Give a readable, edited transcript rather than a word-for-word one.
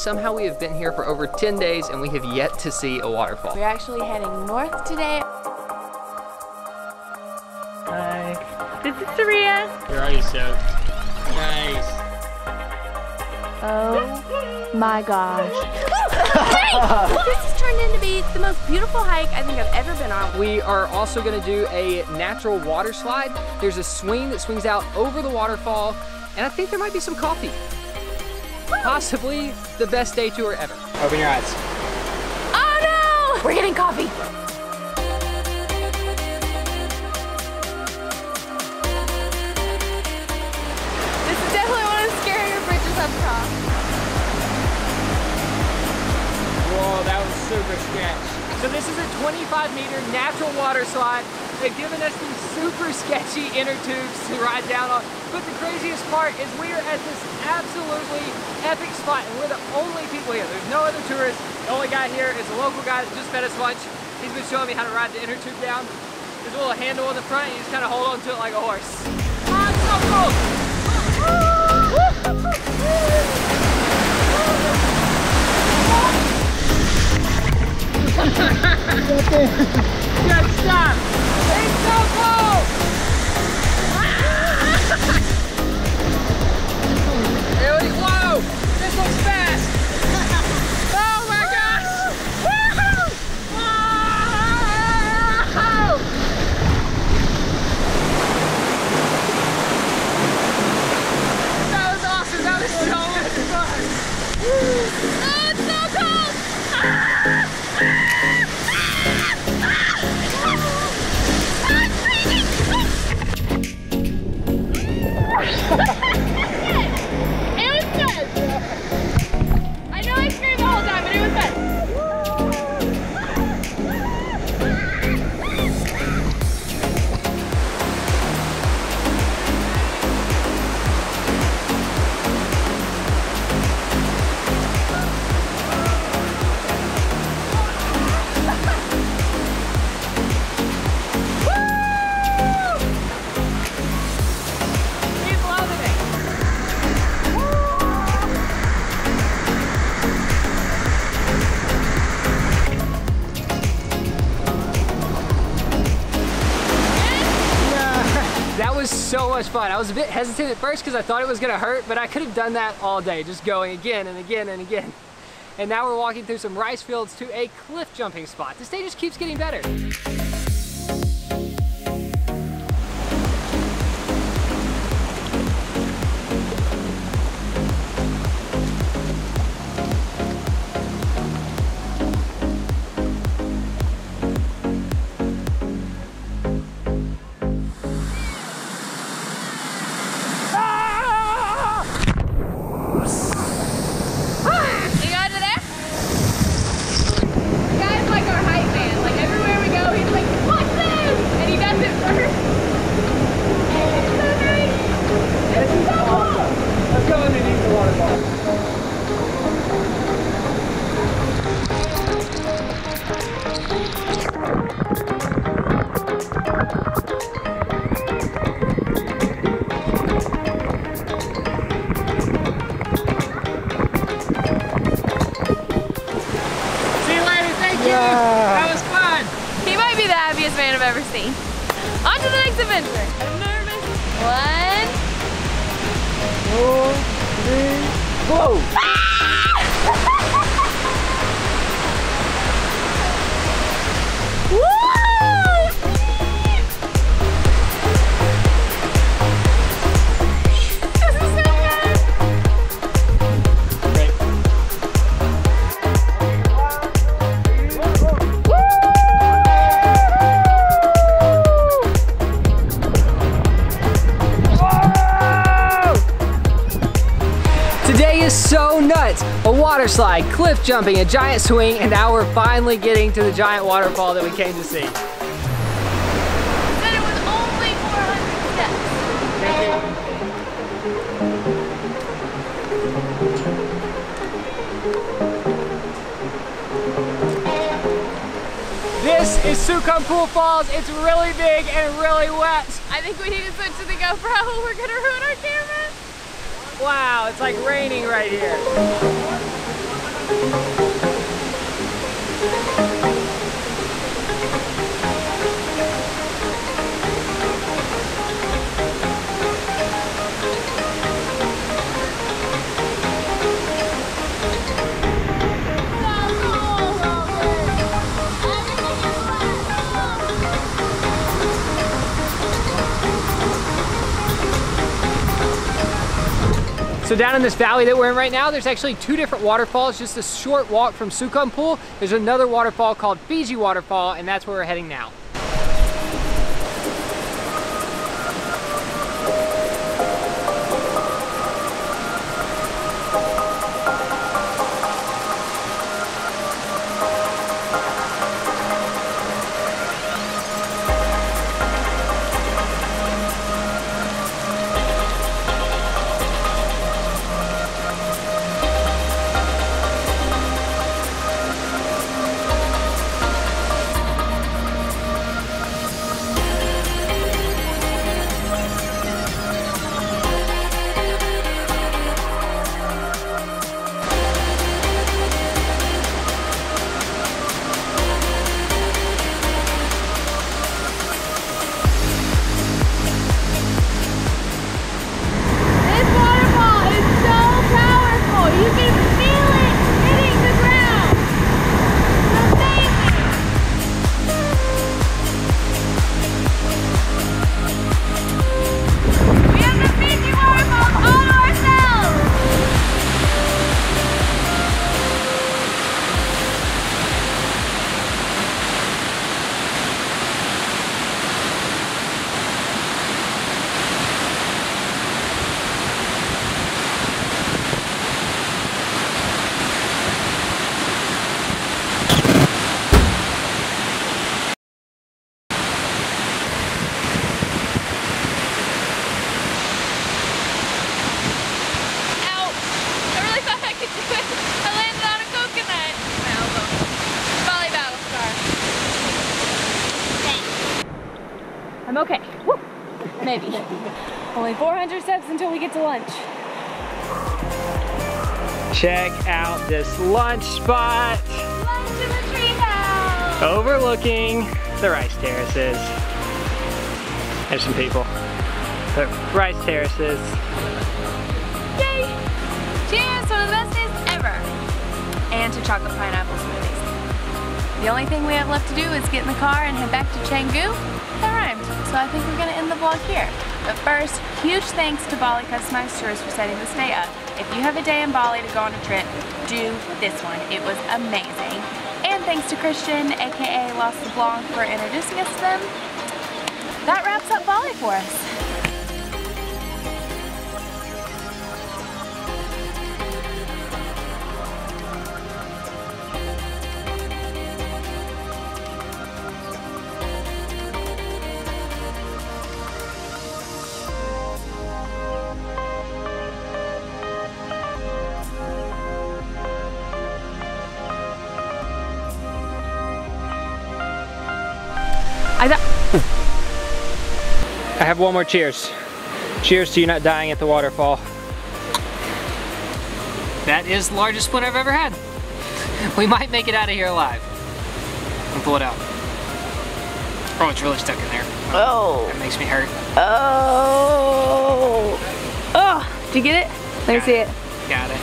somehow we have been here for over 10 days and we have yet to see a waterfall. We're actually heading north today. Hi. This is Saria. You're already soaked. Nice. Oh my gosh. Hey! This has turned into be the most beautiful hike I think I've ever been on. We are also gonna do a natural water slide. There's a swing that swings out over the waterfall, and I think there might be some coffee. Possibly the best day tour ever. Open your eyes. Oh no! We're getting coffee. This is definitely one of the scarier bridges I've crossed. Whoa, that was super sketch. So this is a 25-meter natural water slide. They've given us these super sketchy inner tubes to ride down on. But the craziest part is we are at this absolutely epic spot and we're the only people here. There's no other tourists. The only guy here is a local guy that just fed us lunch. He's been showing me how to ride the inner tube down. There's a little handle on the front and you just kind of hold on to it like a horse. Oh, it's so cool! Good stuff! It's so cool! Whoa! This looks fast! Oh my gosh! Woohoo! Whoa! That was awesome! That was so much fun! Oh, it's so cold! It was good. I know I screamed the whole time, but it was good. So much fun. I was a bit hesitant at first because I thought it was gonna hurt, but I could have done that all day, just going again and again and again. And now we're walking through some rice fields to a cliff jumping spot. This day just keeps getting better. Man I've ever seen. On to the next adventure. I'm nervous. 1, 2, 3, go! So nuts! A water slide, cliff jumping, a giant swing, and now we're finally getting to the giant waterfall that we came to see. Said it was only 400 steps. This is Sukhumpool Falls. It's really big and really wet. I think we need to switch to the GoPro. We're gonna ruin our camera. Wow, it's like raining right here. So down in this valley that we're in right now, there's actually 2 different waterfalls, just a short walk from Tumble. There's another waterfall called Fiji Waterfall, and that's where we're heading now. I'm okay. Woo. Maybe. Only 400 steps until we get to lunch. Check out this lunch spot. Lunch in the treehouse. Overlooking the rice terraces. There's some people. The rice terraces. Yay! Cheers! One of the best days ever. And to chocolate pineapple smoothies. The only thing we have left to do is get in the car and head back to Canggu. That rhymed. So I think we're gonna end the vlog here. But first, huge thanks to Bali Customized Tours for setting this day up. If you have a day in Bali to go on a trip, do this one. It was amazing. And thanks to Christian, aka Lost the Blanc, for introducing us to them. That wraps up Bali for us. I have one more cheers. Cheers to you not dying at the waterfall. That is the largest split I've ever had. We might make it out of here alive. I'll pull it out. Oh, it's really stuck in there. Oh. That makes me hurt. Oh. Oh. Did you get it? Let me see it. Got it.